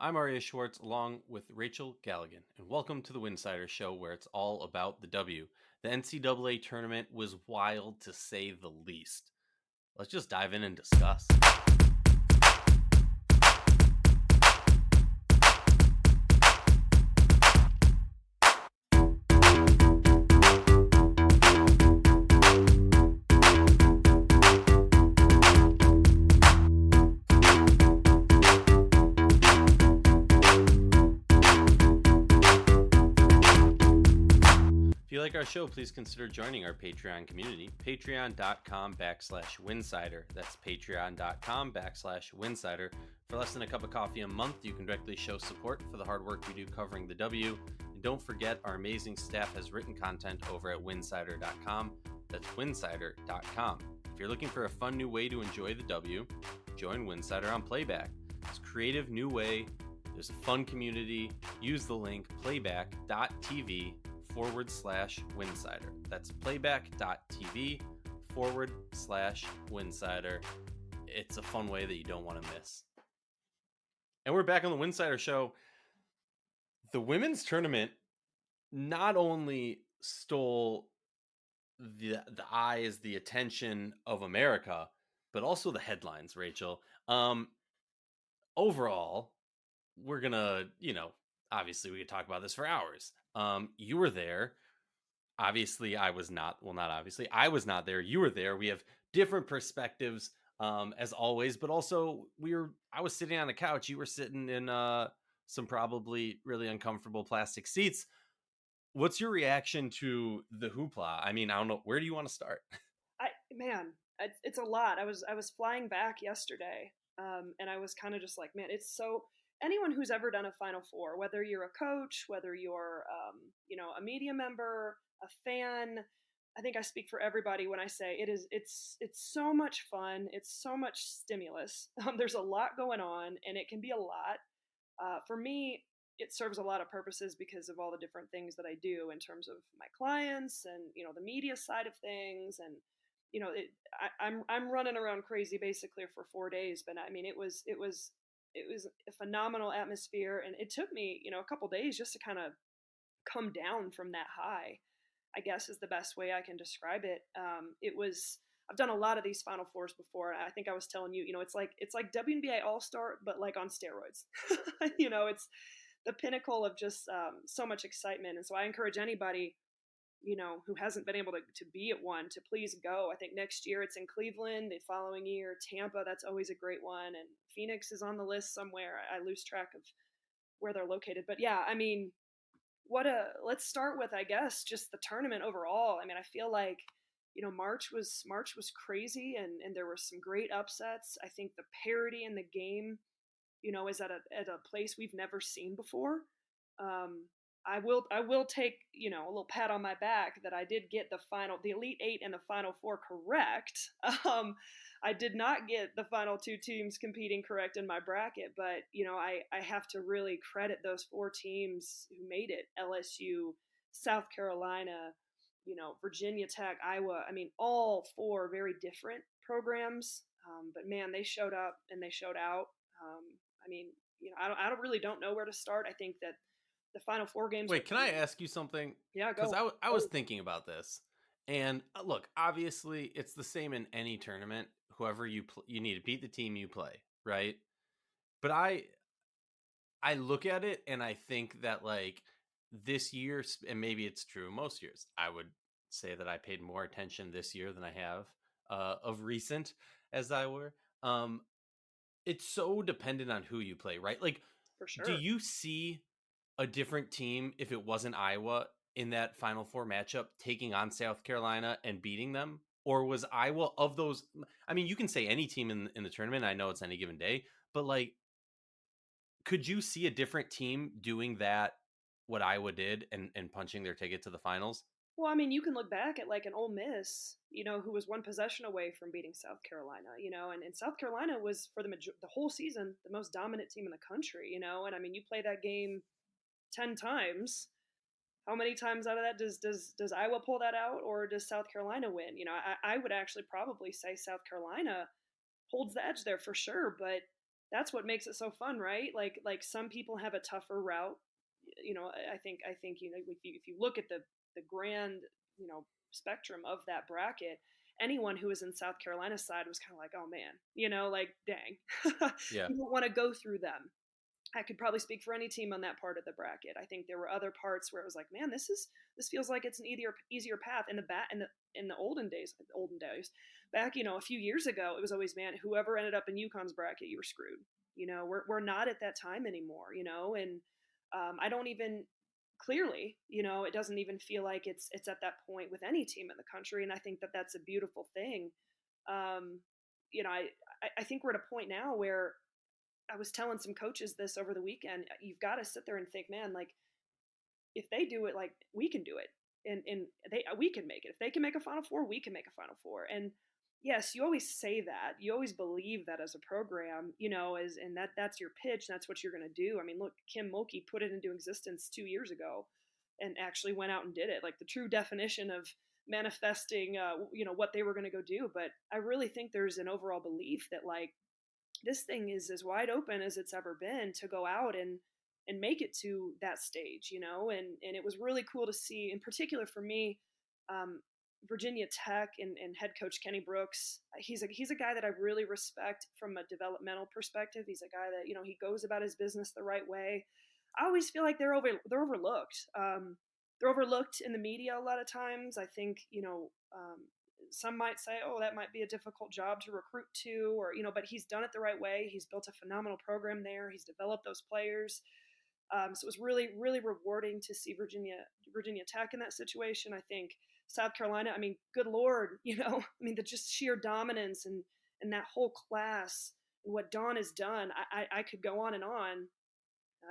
I'm Arya Schwartz along with Rachel Galligan, and welcome to the Winsidr Show where it's all about the W. The NCAA tournament was wild to say the least. Let's just dive in and discuss. If you like our show, please consider joining our Patreon community, patreon.com/Winsidr. That's patreon.com/Winsidr. For less than a cup of coffee a month, you can directly show support for the hard work we do covering the W. And don't forget, our amazing staff has written content over at winsidr.com. That's winsidr.com. If you're looking for a fun new way to enjoy the W, join Winsidr on Playback. It's a creative new way. There's a fun community. Use the link playback.tv/Winsidr. That's playback.tv/Winsidr. It's a fun way that you don't want to miss. And we're back on the Winsidr Show. The women's tournament not only stole the eyes, the attention of America, but also the headlines, Rachel. Overall, we're gonna, obviously we could talk about this for hours. You were there. Obviously, I was not. Well, not obviously. I was not there. You were there. We have different perspectives, as always. But also, I was sitting on a couch. You were sitting in some probably really uncomfortable plastic seats. What's your reaction to the hoopla? I mean, I don't know. Where do you want to start? It's a lot. I was flying back yesterday, and I was kind of just like, man, it's so. Anyone who's ever done a Final Four, whether you're a coach, whether you're, a media member, a fan, I think I speak for everybody when I say it's so much fun. It's so much stimulus. There's a lot going on, and it can be a lot. For me, it serves a lot of purposes because of all the different things that I do in terms of my clients and the media side of things and I'm running around crazy basically for 4 days, but I mean it was a phenomenal atmosphere, and it took me a couple days just to kind of come down from that high, I guess is the best way I can describe it. It was I've done a lot of these Final Fours before. I think I was telling you, it's like WNBA All Star, but like on steroids. It's the pinnacle of just so much excitement, and so I encourage anybody who hasn't been able to be at one to please go. I think next year it's in Cleveland, the following year Tampa, that's always a great one, and Phoenix is on the list somewhere. I lose track of where they're located, but yeah, I mean, let's start with, I guess, just the tournament overall. I mean, I feel like March was crazy, and there were some great upsets. I think the parity in the game is at a place we've never seen before. I will take a little pat on my back that I did get the Elite Eight and the Final Four correct. I did not get the final two teams competing correct in my bracket, but I have to really credit those four teams who made it: LSU, South Carolina, Virginia Tech, Iowa. I mean, all four very different programs, but man, they showed up and they showed out. I mean, I don't know where to start. I think that the Final Four games were Wait, can I ask you something? yeah, Because go. I was thinking about this, and look, obviously, it's the same in any tournament. Whoever you need to beat the team you play, right? But I look at it and I think that like this year, and maybe it's true most years, I would say that I paid more attention this year than I have of recent, as I were. Um, it's so dependent on who you play, right? Like, For do sure. you see a different team if it wasn't Iowa in that Final Four matchup taking on South Carolina and beating them? Or was Iowa of those? I mean, you can say any team in the tournament. I know it's any given day, but like, could you see a different team doing that, what Iowa did, and punching their ticket to the finals? Well, I mean, you can look back at like an Ole Miss, who was one possession away from beating South Carolina, and South Carolina was for the whole season the most dominant team in the country, and I mean, you play that game 10 times. How many times out of that does Iowa pull that out, or does South Carolina win? I would actually probably say South Carolina holds the edge there for sure, but that's what makes it so fun, right? Like some people have a tougher route. I think if you look at the grand, spectrum of that bracket, anyone who was in South Carolina's side was kind of like, oh man, like dang, Yeah. you don't want to go through them. I could probably speak for any team on that part of the bracket. I think there were other parts where it was like, man, this feels like it's an easier path. In the olden days, back a few years ago, it was always, man, whoever ended up in UConn's bracket, you were screwed. We're not at that time anymore. And I don't even clearly, it doesn't even feel like it's at that point with any team in the country, and I think that that's a beautiful thing. Um, I think we're at a point now where I was telling some coaches this over the weekend. You've got to sit there and think, man, like if they do it, like we can do it, and we can make it. If they can make a Final Four, we can make a Final Four. And yes, you always say that. You always believe that as a program, and that's your pitch. That's what you're going to do. I mean, look, Kim Mulkey put it into existence 2 years ago, and actually went out and did it, like the true definition of manifesting, what they were going to go do. But I really think there's an overall belief that like this thing is as wide open as it's ever been to go out and make it to that stage, and it was really cool to see, in particular for me, um, Virginia Tech and head coach Kenny Brooks. He's a guy that I really respect from a developmental perspective. He's a guy that he goes about his business the right way. I always feel like they're overlooked. They're overlooked in the media a lot of times. I think some might say, oh, that might be a difficult job to recruit to, or but he's done it the right way. He's built a phenomenal program there. He's developed those players. So it was really, really rewarding to see Virginia Tech in that situation. I think South Carolina. I mean, good Lord, I mean the just sheer dominance and that whole class and what Dawn has done. I could go on and on.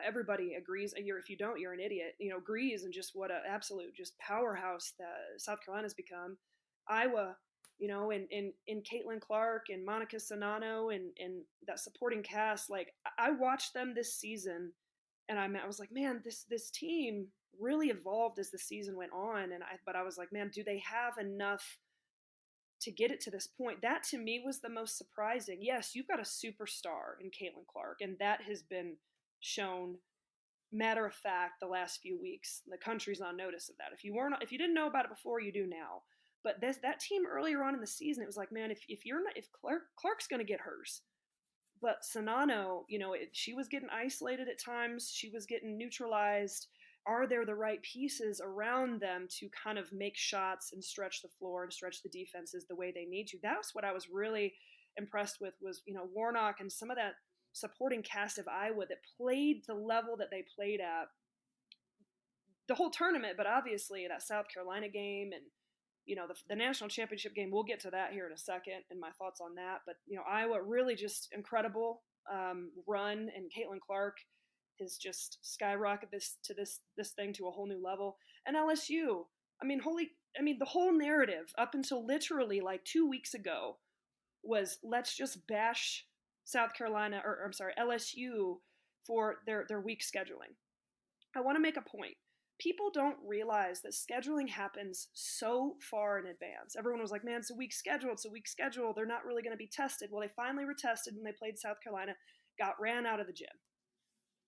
Everybody agrees. If you don't, you're an idiot. Agrees, and just what an absolute just powerhouse that South Carolina's become. Iowa, in Caitlin Clark and Monica Sonano and that supporting cast. Like I watched them this season, and I was like, man, this team really evolved as the season went on. But I was like, man, do they have enough to get it to this point? That to me was the most surprising. Yes, you've got a superstar in Caitlin Clark, and that has been shown matter of fact the last few weeks. The country's on notice of that. If you didn't know about it before, you do now. But that team earlier on in the season, it was like, man, if Clark's going to get hers, but Sonano, she was getting isolated at times. She was getting neutralized. Are there the right pieces around them to kind of make shots and stretch the floor and stretch the defenses the way they need to? That's what I was really impressed with was, Warnock and some of that supporting cast of Iowa that played the level that they played at the whole tournament, but obviously that South Carolina game and the national championship game. We'll get to that here in a second and my thoughts on that. But Iowa really just incredible run, and Caitlin Clark has just skyrocketed this thing to a whole new level. And LSU, the whole narrative up until literally like 2 weeks ago was let's just bash South Carolina, or I'm sorry, LSU for their weak scheduling. I want to make a point. People don't realize that scheduling happens so far in advance. Everyone was like, man, it's a weak schedule. It's a weak schedule. They're not really going to be tested. Well, they finally were tested when they played South Carolina, got ran out of the gym.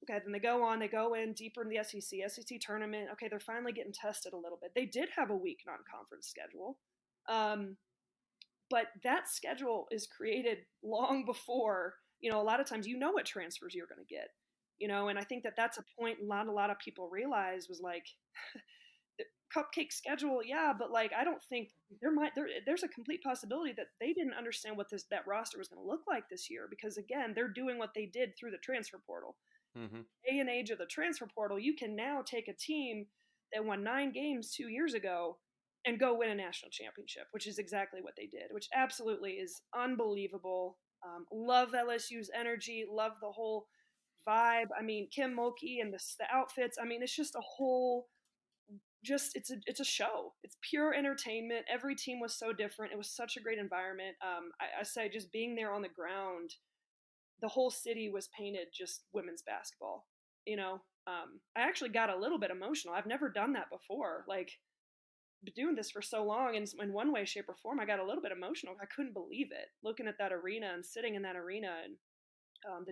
Okay, then they go in deeper in the SEC tournament. Okay, they're finally getting tested a little bit. They did have a weak non-conference schedule. But that schedule is created long before, a lot of times what transfers you're going to get. And I think that that's a point a lot of people realize was like the cupcake schedule, yeah, but like I don't think there's a complete possibility that they didn't understand what that roster was going to look like this year, because again, they're doing what they did through the transfer portal. Mm-hmm. Day and age of the transfer portal, you can now take a team that won 9 games 2 years ago and go win a national championship, which is exactly what they did, which absolutely is unbelievable. Love LSU's energy, love the whole vibe. I mean, Kim Mulkey and the outfits. I mean, it's just a whole, it's a show. It's pure entertainment. Every team was so different. It was such a great environment. I say just being there on the ground, the whole city was painted just women's basketball. I actually got a little bit emotional. I've never done that before. Like doing this for so long, and in one way, shape, or form, I got a little bit emotional. I couldn't believe it, looking at that arena and sitting in that arena, and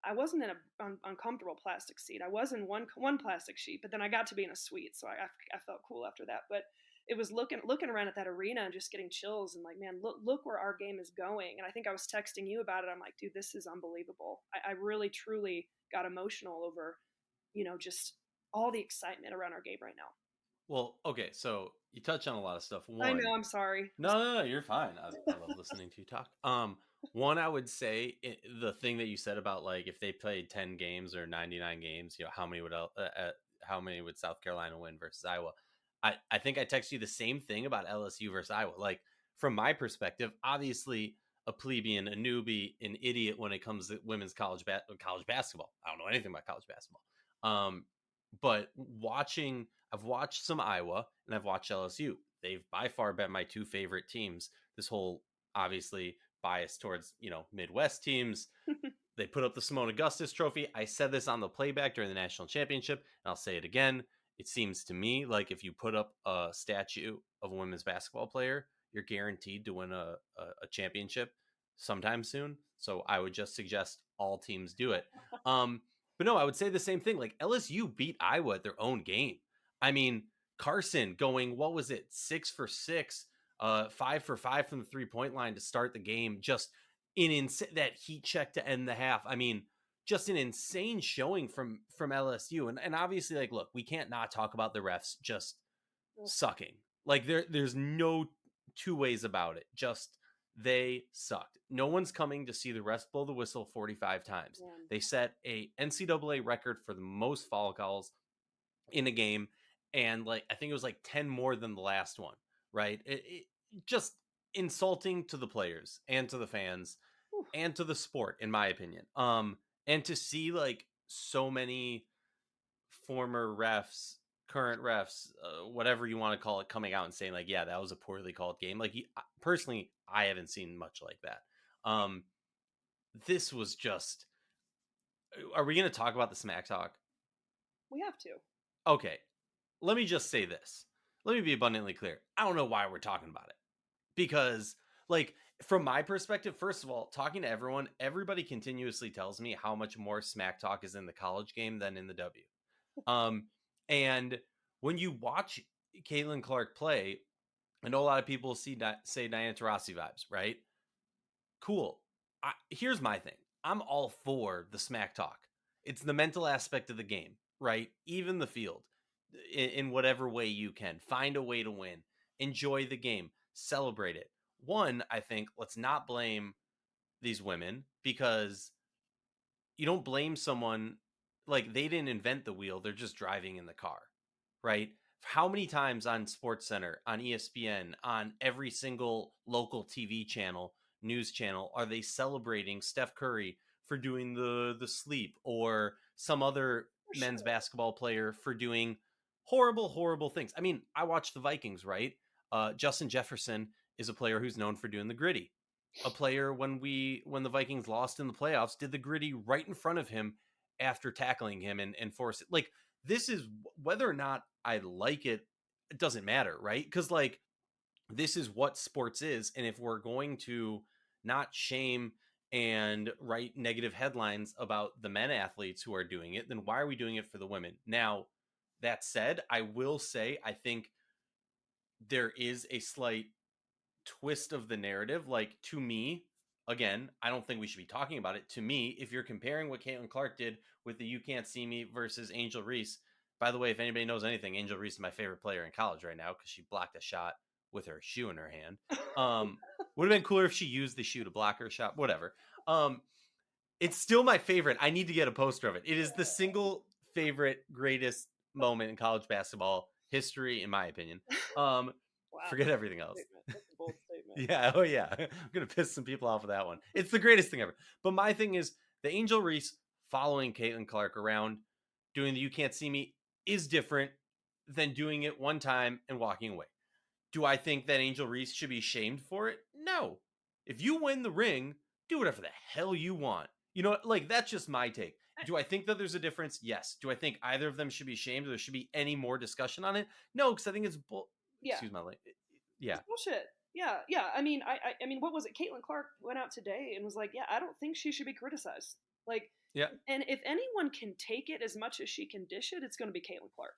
I wasn't in a uncomfortable plastic seat. I was in one plastic sheet, but then I got to be in a suite, so I felt cool after that. But it was looking around at that arena and just getting chills and like, man, look where our game is going. And I think I was texting you about it. I'm like, dude, this is unbelievable. I really truly got emotional over, just all the excitement around our game right now. Well, okay, so you touch on a lot of stuff. I One, know. I'm sorry. no, you're fine. I love listening to you talk. One, I would say the thing that you said about like if they played 10 games or 99 games, how many would South Carolina win versus Iowa? I think I texted you the same thing about LSU versus Iowa. Like from my perspective, obviously a plebeian, a newbie, an idiot when it comes to women's college basketball. I don't know anything about college basketball. Um, but I've watched some Iowa and I've watched LSU. They've by far been my two favorite teams. This whole obviously bias towards, Midwest teams. They put up the Simone Augustus trophy. I said this on the playback during the national championship, and I'll say it again. It seems to me like if you put up a statue of a women's basketball player, you're guaranteed to win a championship sometime soon. So I would just suggest all teams do it. But no, I would say the same thing. Like LSU beat Iowa at their own game. I mean, Carson going, what was it, 6 for 6, 5 for 5 from the 3-point line to start the game. Just that heat check to end the half. I mean, just an insane showing from LSU. And obviously, like, look, we can't not talk about the refs just sucking. Like there's no two ways about it. Just they sucked. No one's coming to see the refs blow the whistle 45 times. Man. They set a NCAA record for the most foul calls in a game, and like I think it was like 10 more than the last one. Right? It just insulting to the players and to the fans Whew. and to the sport, in my opinion. And to see like so many former refs, current refs, whatever you want to call it, coming out and saying like, yeah, that was a poorly called game. Like personally, I haven't seen much like that. This was just. Are we going to talk about the smack talk? We have to. Okay, let me just say this. Let me be abundantly clear. I don't know why we're talking about it because, like, from my perspective, first of all, talking to everyone, everybody continuously tells me how much more smack talk is in the college game than in the W. And when you watch Caitlin Clark play, I know a lot of people say Diana Taurasi vibes, right? Cool. Here's my thing. I'm all for the smack talk. It's the mental aspect of the game, right? Even the field, in whatever way you can. Find a way to win. Enjoy the game. Celebrate it. One, I think, let's not blame these women because you don't blame someone like they didn't invent the wheel. They're just driving in the car, right? How many times on Sports Center, on ESPN, on every single local TV channel, news channel, are they celebrating Steph Curry for doing the sleep or some other For men's sure. basketball player for doing horrible things? I mean, I watch the Vikings, right? Justin Jefferson is a player who's known for doing the gritty. A player when the Vikings lost in the playoffs did the gritty right in front of him after tackling him and force it. Like this is whether or not I like it, it doesn't matter, right? Because like this is what sports is, and if we're going to not shame and write negative headlines about the men athletes who are doing it, then why are we doing it for the women? Now, that said, I will say I think there is a slight twist of the narrative. Like to me, again, I don't think we should be talking about it. To me, if you're comparing what Caitlin Clark did with the You Can't See Me versus Angel Reese, by the way, if anybody knows anything, Angel Reese is my favorite player in college right now because she blocked a shot with her shoe in her hand. Would have been cooler if she used the shoe to block her shot. Whatever. It's still my favorite. I need to get a poster of it. It is the single favorite greatest moment in college basketball history, in my opinion. Wow. Forget everything else. That's a bold statement. Yeah. Oh, yeah. I'm going to piss some people off with that one. It's the greatest thing ever. But my thing is the Angel Reese following Caitlin Clark around doing the You Can't See Me is different than doing it one time and walking away. Do I think that Angel Reese should be shamed for it? No. If you win the ring, do whatever the hell you want. You know, like that's just my take. Do I think that there's a difference? Yes. Do I think either of them should be shamed or there should be any more discussion on it? No, because I think it's Yeah. excuse my language. Yeah. It's bullshit. Yeah. I mean, what was it? Caitlin Clark went out today and was like, "Yeah, I don't think she should be criticized." Like, Yeah. And if anyone can take it as much as she can dish it, it's going to be Caitlin Clark.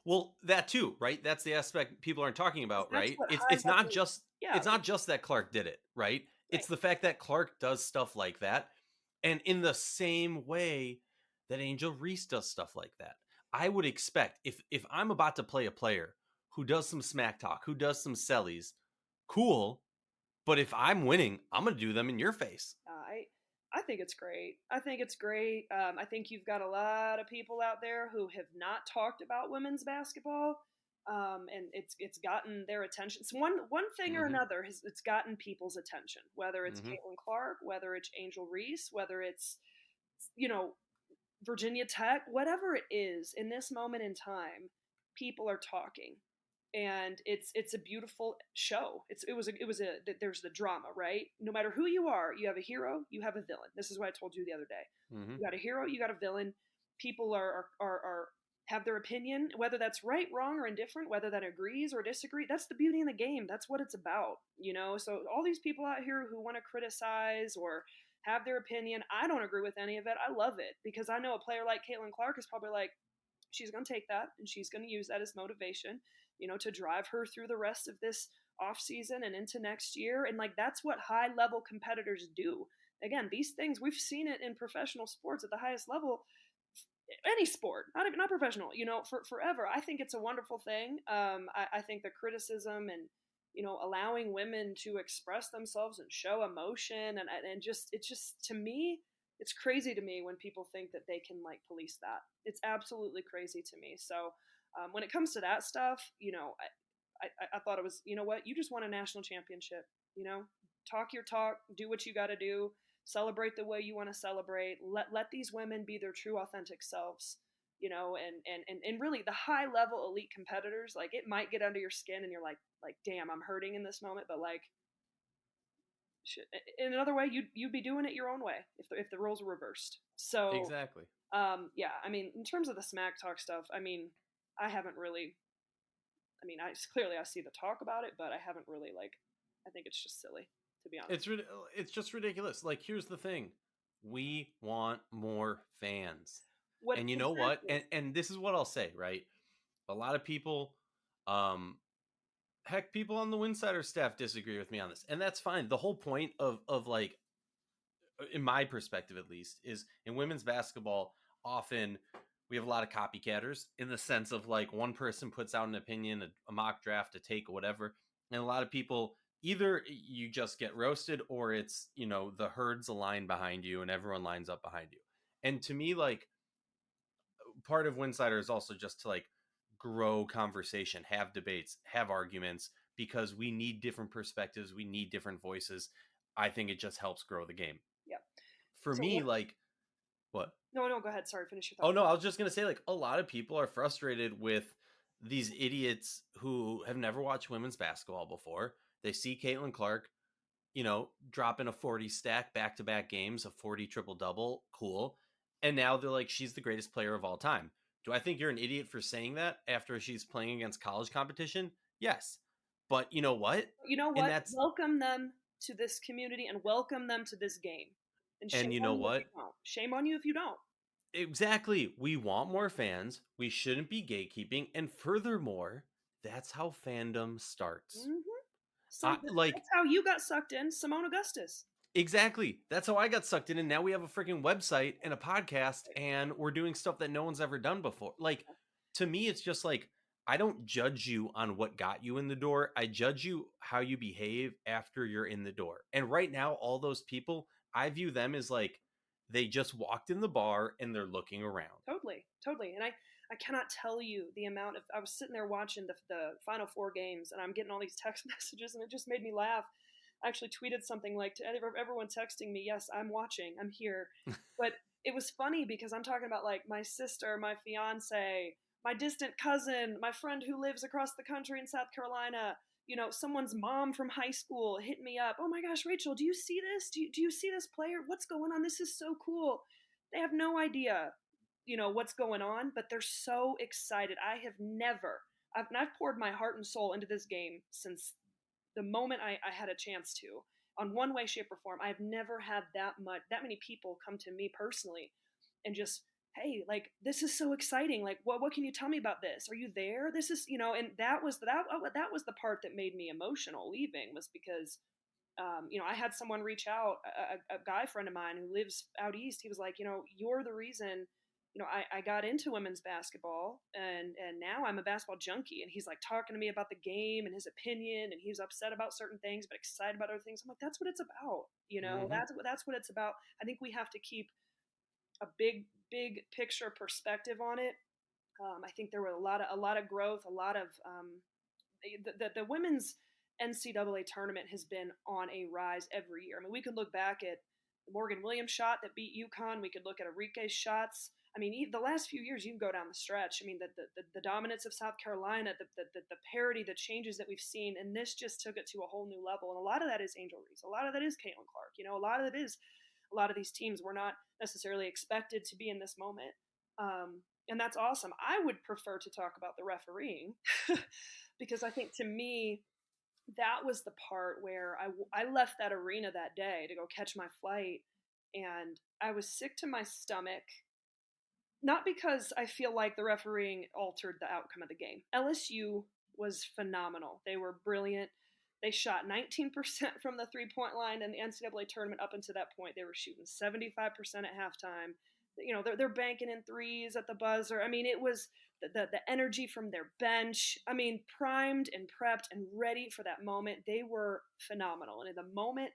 Well, that too, right? That's the aspect people aren't talking 'Cause about, that's right? what It's high it's not level, just yeah, it's not just that Clark did it, right? It's right. the fact that Clark does stuff like that, and in the same way that Angel Reese does stuff like that. I would expect if I'm about to play a player who does some smack talk, who does some sellies, cool. But if I'm winning, I'm gonna do them in your face. I think it's great. I think it's great. I think you've got a lot of people out there who have not talked about women's basketball, and it's gotten their attention. It's one thing or Hmm. another has it's gotten people's attention. Whether it's Hmm. Caitlin Clark, whether it's Angel Reese, whether it's you know Virginia Tech, whatever it is, in this moment in time, people are talking, and it's a beautiful show. It was a there's the drama, right? No matter who you are, you have a hero, you have a villain. This is what I told you the other day. Hmm. You got a hero, you got a villain. People are have their opinion, whether that's right, wrong, or indifferent, whether that agrees or disagree. That's the beauty in the game. That's what it's about, you know. So all these people out here who want to criticize or have their opinion, I don't agree with any of it. I love it because I know a player like Caitlin Clark is probably like, she's going to take that and she's going to use that as motivation, to drive her through the rest of this off season and into next year. And like that's what high level competitors do. Again, these things we've seen it in professional sports at the highest level, any sport, not even not professional, for forever. I think it's a wonderful thing. I think the criticism and allowing women to express themselves and show emotion and just it's just to me it's crazy to me when people think that they can like police that. It's absolutely crazy to me. So when it comes to that stuff, I thought it was, you know what, you just won a national championship. You know, talk your talk, do what you got to do, celebrate the way you want to celebrate. Let these women be their true, authentic selves. And really the high level elite competitors, like it might get under your skin, and you're like, damn, I'm hurting in this moment, but like, in another way, you'd be doing it your own way if the roles were reversed. So Exactly. yeah, I mean, in terms of the smack talk stuff, I mean, I haven't really. I mean, I see the talk about it, but I haven't really like. I think it's just silly, to be honest. It's just ridiculous. Like, here's the thing: we want more fans, What and you know what? exactly? And this is what I'll say. Right? A lot of people, um, heck, people on the Winsidr staff disagree with me on this, and that's fine. The whole point of like, in my perspective at least, is in women's basketball. Often, we have a lot of copycatters in the sense of like one person puts out an opinion, a mock draft, a take, or whatever, and a lot of people either you just get roasted or it's the herds align behind you and everyone lines up behind you. And to me, like part of Winsidr is also just to like grow conversation, have debates, have arguments because we need different perspectives, we need different voices. I think it just helps grow the game. Yeah. For So me, what? like what? No, no, go ahead. Sorry, finish your Oh thought. no, I was just gonna say like a lot of people are frustrated with these idiots who have never watched women's basketball before. They see Caitlin Clark, dropping a 40 stack back to back games, a 40 triple double, cool. And now they're like, she's the greatest player of all time. Do I think you're an idiot for saying that after she's playing against college competition? Yes. But you know what? You know And what? that's Welcome them to this community and welcome them to this game. And and shame you know on you if you what? don't. Shame on you if you don't. Exactly. We want more fans. We shouldn't be gatekeeping. And furthermore, that's how fandom starts. Hmm. I like That's how you got sucked in, Simone Augustus. exactly. That's how I got sucked in. And now we have a freaking website and a podcast and we're doing stuff that no one's ever done before. Like to me, it's just like I don't judge you on what got you in the door. I judge you how you behave after you're in the door. And right now, all those people, I view them as like they just walked in the bar and they're looking around. Totally, totally. And I cannot tell you the amount of. I was sitting there watching the Final Four games, and I'm getting all these text messages, and it just made me laugh. I actually tweeted something like to everyone texting me, "Yes, I'm watching. I'm here." But it was funny because I'm talking about like my sister, my fiance, my distant cousin, my friend who lives across the country in South Carolina. Someone's mom from high school hit me up. Oh my gosh, Rachel, do you see this? Do you see this player? What's going on? This is so cool. They have no idea, what's going on, but they're so excited. I've poured my heart and soul into this game since the moment I had a chance to. on one way, shape, or form. I've never had that many people come to me personally and just, hey, like, this is so exciting. Like, what can you tell me about this? Are you there? This is, and that was the part that made me emotional leaving, was because I had someone reach out, a guy friend of mine who lives out east. He was like, you're the reason, I got into women's basketball, and now I'm a basketball junkie. And he's like talking to me about the game and his opinion, and he's upset about certain things, but excited about other things. I'm like, that's what it's about. Mm-hmm. That's what it's about. I think we have to keep a big picture perspective on it. I think there were a lot of growth, a lot of the women's NCAA tournament has been on a rise every year. I mean, we could look back at the Morgan Williams shot that beat UConn. We could look at Enrique's shots. I mean, the last few years, you can go down the stretch. I mean, the dominance of South Carolina, the parity, the changes that we've seen, and this just took it to a whole new level. And a lot of that is Angel Reese. A lot of that is Caitlin Clark. A lot of it is a lot of these teams were not necessarily expected to be in this moment. And that's awesome. I would prefer to talk about the refereeing because I think, to me, that was the part where I left that arena that day to go catch my flight, and I was sick to my stomach. Not because I feel like the refereeing altered the outcome of the game. LSU was phenomenal. They were brilliant. They shot 19% from the 3-point line in the NCAA tournament. Up until that point, they were shooting 75% at halftime. They're banking in threes at the buzzer. I mean, it was the energy from their bench. I mean, primed and prepped and ready for that moment. They were phenomenal. And in the moment,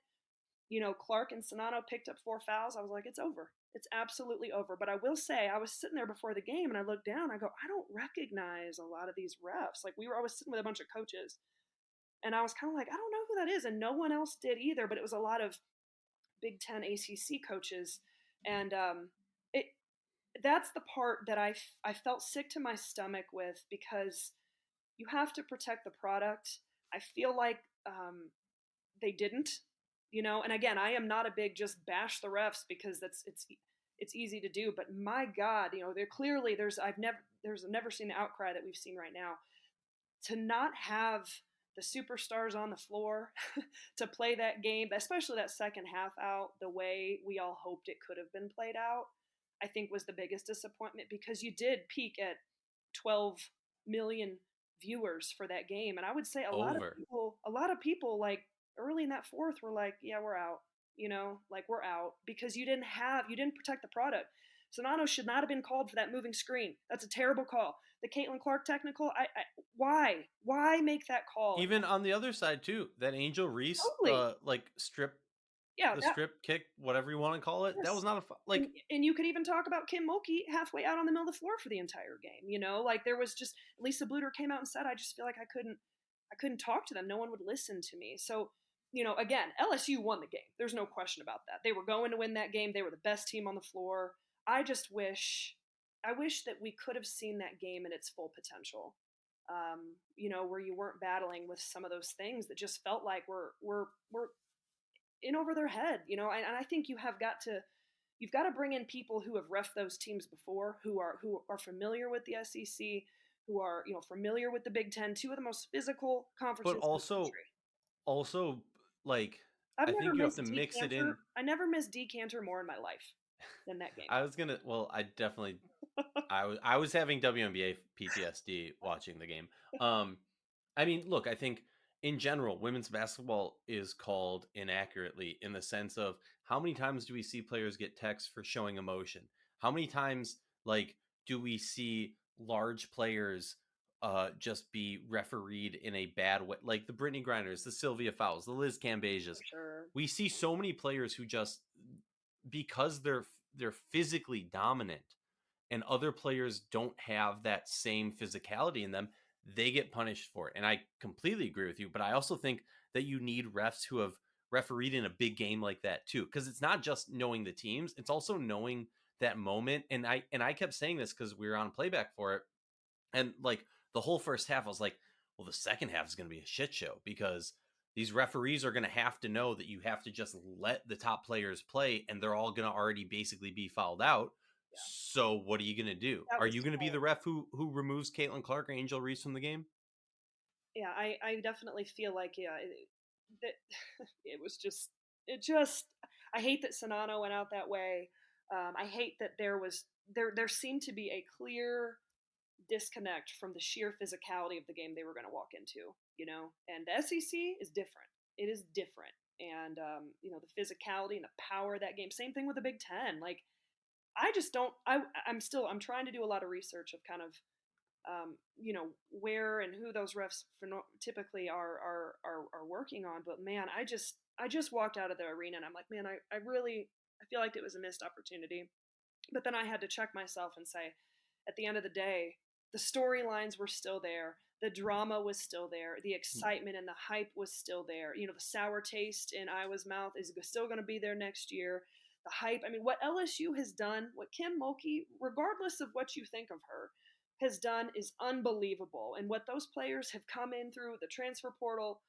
Clark and Sonano picked up 4 fouls, I was like, it's over. It's absolutely over. But I will say, I was sitting there before the game and I looked down. I go, I don't recognize a lot of these refs. Like, I was sitting with a bunch of coaches, and I was kind of like, I don't know who that is, and no one else did either. But it was a lot of Big Ten ACC coaches, and it that's the part that I felt sick to my stomach with, because you have to protect the product. I feel like they didn't, and again, I am not a big just bash the refs, because it's easy to do. But my God, they're clearly, there's never seen the outcry that we've seen right now, to not have the superstars on the floor to play that game, especially that second half out the way we all hoped it could have been played out. I think was the biggest disappointment, because you did peak at 12 million viewers for that game, and I would say Over. a lot of people, like, early in that fourth, were like, yeah, we're out. Like, we're out, because you didn't protect the product. Sonano should not have been called for that moving screen. That's a terrible call. The Caitlin Clark technical, why make that call? Even on the other side too, that Angel Reese, Totally. like strip, Yeah, the that, strip kick, whatever you want to call it, that was yes. not a And, like. and you could even talk about Kim Mulkey halfway out on the middle of the floor for the entire game. Like, there was just, Lisa Bluter came out and said, I just feel like I couldn't talk to them. No one would listen to me. So, again, LSU won the game. There's no question about that. They were going to win that game. They were the best team on the floor. I wish that we could have seen that game in its full potential. Where you weren't battling with some of those things that just felt like we're in over their head. And I think you've got to bring in people who have reffed those teams before, who are familiar with the SEC, who are familiar with the Big Ten, two of the most physical But conferences in the also, country. like, I've I never think you have to missed mix it decanter. in. I never missed decanter more in my life than that game. I was gonna. Well, I definitely. I was having WNBA PTSD watching the game. Um, I mean, look, I think in general, women's basketball is called inaccurately in the sense of how many times do we see players get texts for showing emotion? How many times, like, do we see large players just be refereed in a bad way? Like the Brittany Grinders, the Sylvia Fowles, the Liz For Cambasias. sure. We see so many players who just, because they're physically dominant and other players don't have that same physicality in them, they get punished for it. And I completely agree with you, but I also think that you need refs who have refereed in a big game like that too, because it's not just knowing the teams, it's also knowing that moment. And I kept saying this because we were on playback for it, and like the whole first half, I was like, well, the second half is going to be a shit show because these referees are going to have to know that you have to just let the top players play and they're all going to already basically be fouled out. Yeah, So what are you going to do? that Are was you going to be tough. the ref who removes Caitlin Clark or Angel Reese from the game? Yeah, I definitely feel like, yeah, that it was just it just I hate that Sonano went out that way. I hate that there seemed to be a clear disconnect from the sheer physicality of the game they were going to walk into, And the SEC is different. It is different, and the physicality and the power of that game. Same thing with the Big Ten. Like I just don't. I'm trying to do a lot of research of kind of where and who those refs typically are working on. But man, I just walked out of the arena and I'm like, man, I really I feel like it was a missed opportunity. But then I had to check myself and say, at the end of the day, the storylines were still there. The drama was still there. The excitement and the hype was still there. The sour taste in Iowa's mouth is still going to be there next year. The hype. I mean, what LSU has done, what Kim Mulkey, regardless of what you think of her, has done is unbelievable. And what those players have come in through the transfer portal,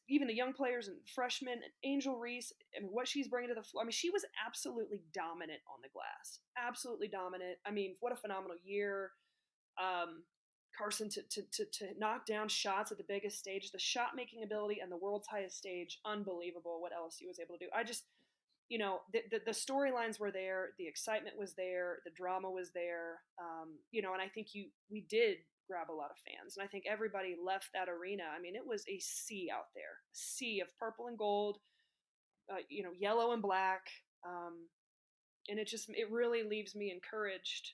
even the young players and freshmen, and Angel Reese, I mean, what she's bringing to the floor. I mean, she was absolutely dominant on the glass. Absolutely dominant. I mean, what a phenomenal year. Carson to knock down shots at the biggest stage, the shot making ability and the world's highest stage, unbelievable what LSU was able to do. I just, the storylines were there, the excitement was there, the drama was there, and I think we did grab a lot of fans, and I think everybody left that arena. I mean, it was a sea out there, a sea of purple and gold, yellow and black, and it really leaves me encouraged.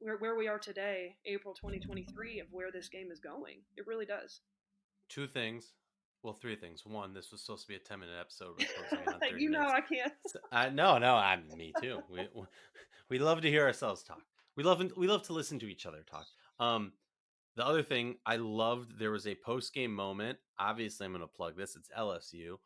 Where we are today, April 2023, of where this game is going. It really does. Two things. Well, three things. One, this was supposed to be a 10-minute episode. We're closing in on 30 minutes. I can't. So, no, me too. We love to hear ourselves talk. We love to listen to each other talk. The other thing I loved, there was a post game moment. Obviously, I'm going to plug this. It's LSU.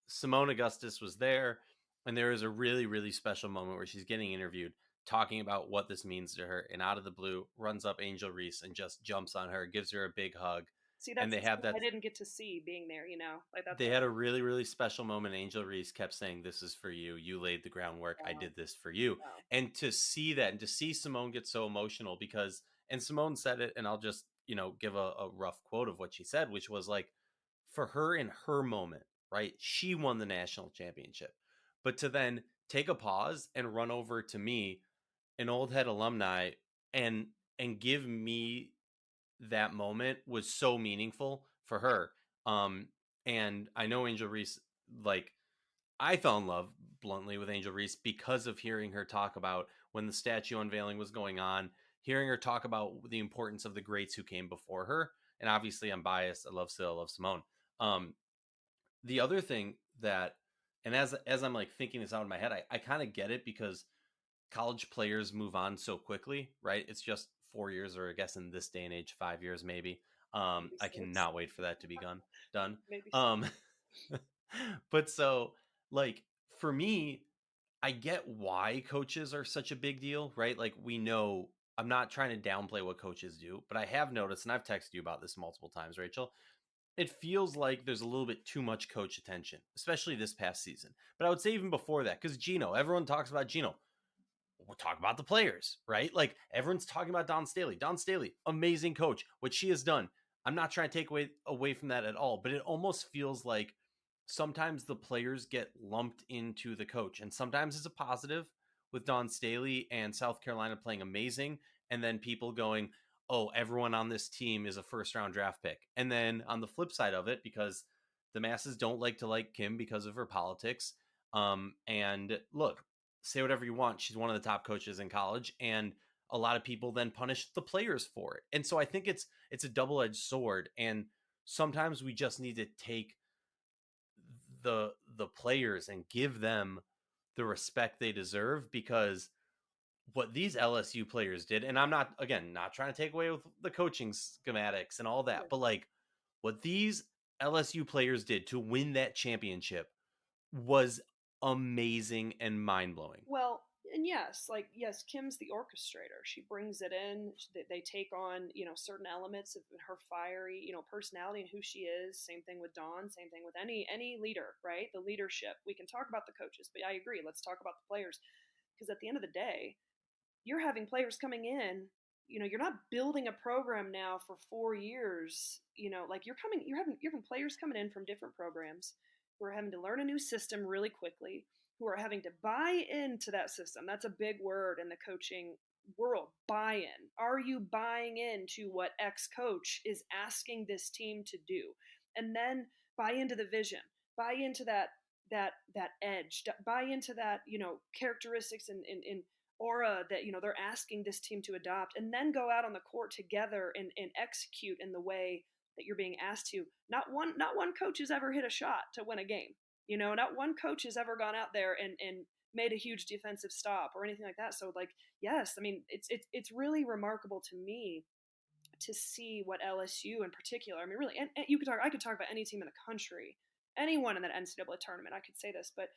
Simone Augustus was there, and there is a really, really special moment where she's getting interviewed, talking about what this means to her. And out of the blue, runs up Angel Reese and just jumps on her, gives her a big hug. See, And that's they the have stuff that. I didn't get to see being there. Like that's They had a really, really special moment. Angel Reese kept saying, "This is for you. You laid the groundwork. I wow, did this for you." wow. And to see that, and to see Simone get so emotional because, and Simone said it, and I'll just, give a rough quote of what she said, which was like, for her in her moment, right? She won the national championship. But to then take a pause and run over to me, an old head alumni, and give me that moment was so meaningful for her. Um, and I know Angel Reese, like, I fell in love bluntly with Angel Reese because of hearing her talk about when the statue unveiling was going on, hearing her talk about the importance of the greats who came before her. And obviously, I'm biased. I love Sil, I love Simone. Um, the other thing that, and as I'm like thinking this out in my head, I kind of get it because college players move on so quickly, right? It's just 4 years, or I guess in this day and age, 5 years maybe. Maybe I 6. cannot wait for that to be done. Maybe 6. Um, but so, like, for me, I get why coaches are such a big deal, right? Like, we know, I'm not trying to downplay what coaches do, but I have noticed, and I've texted you about this multiple times, Rachel. It feels like there's a little bit too much coach attention, especially this past season. But I would say even before that, because Gino, everyone talks about Gino. We'll talk about the players, right? Like, everyone's talking about Dawn Staley. Dawn Staley, amazing coach. What she has done, I'm not trying to take away from that at all, but it almost feels like sometimes the players get lumped into the coach, and sometimes it's a positive with Dawn Staley and South Carolina playing amazing, and then people going, "Oh, everyone on this team is a first round draft pick." And then on the flip side of it, because the masses don't like Kim because of her politics. And look, say whatever you want. She's one of the top coaches in college, and a lot of people then punish the players for it. And so I think it's a double-edged sword. And sometimes we just need to take the players and give them the respect they deserve, because what these LSU players did, and I'm not trying to take away with the coaching schematics and all that, Sure. but like what these LSU players did to win that championship was amazing and mind blowing. Well, and yes, Kim's the orchestrator. She brings it in. They take on certain elements of her fiery personality and who she is. Same thing with Dawn. Same thing with any leader, right? The leadership. We can talk about the coaches, but I agree. Let's talk about the players, because at the end of the day, you're having players coming in you're not building a program now for 4 years. Like you're having players coming in from different programs who are having to learn a new system really quickly, who are having to buy into that system. That's a big word in the coaching world. Buy in. Are you buying into what X coach is asking this team to do? And then buy into the vision. Buy into that edge. Buy into that characteristics and aura that they're asking this team to adopt, and then go out on the court together and execute in the way that you're being asked to. Not one coach has ever hit a shot to win a game. Not one coach has ever gone out there and made a huge defensive stop or anything like that. So like, yes, I mean, it's really remarkable to me to see what LSU in particular. I mean, really, and I could talk about any team in the country, anyone in that NCAA tournament. I could say this, but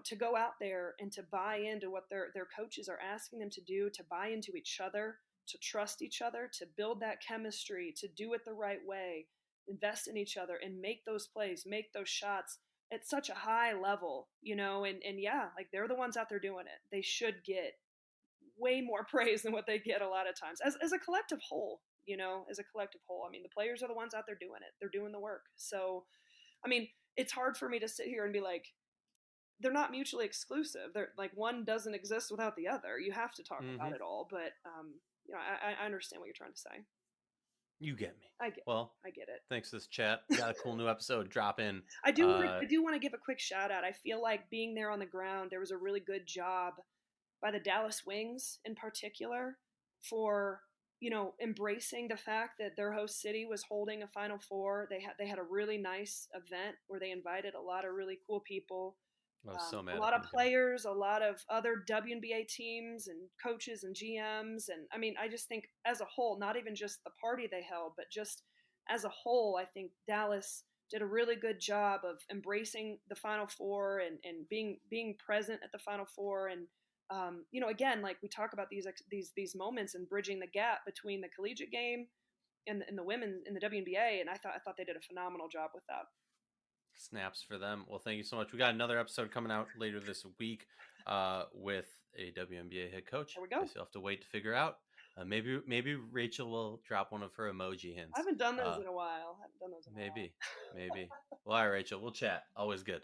to go out there and to buy into what their coaches are asking them to do, to buy into each other, to trust each other, to build that chemistry, to do it the right way, invest in each other, and make those plays, make those shots at such a high level, and yeah, like they're the ones out there doing it. They should get way more praise than what they get a lot of times as a collective whole. As a collective whole, I mean, the players are the ones out there doing it. They're doing the work. So, I mean, it's hard for me to sit here and be like, they're not mutually exclusive. They're like, one doesn't exist without the other. You have to talk Mm-hmm. about it all. But I understand what you're trying to say. You get me. I get Well, I get it. thanks for this chat. Got a cool new episode drop in. I do want to give a quick shout out. I feel like being there on the ground, there was a really good job by the Dallas Wings in particular for embracing the fact that their host city was holding a Final Four. They had a really nice event where they invited a lot of really cool people, I was so a mad I lot of couldn't go. players, a lot of other WNBA teams and coaches and GMs. And I mean, I just think as a whole, not even just the party they held, but just as a whole, I think Dallas did a really good job of embracing the Final Four and being present at the Final Four. And again, like we talk about these moments and bridging the gap between the collegiate game and the women in the WNBA, and I thought they did a phenomenal job with that. Snaps for them. Well, thank you so much. We got another episode coming out later this week with a WNBA head coach. There we go. Guess you'll have to wait to figure out. Maybe Rachel will drop one of her emoji hints. I haven't done those in a while. Maybe. Well, all right, Rachel, we'll chat. Always good.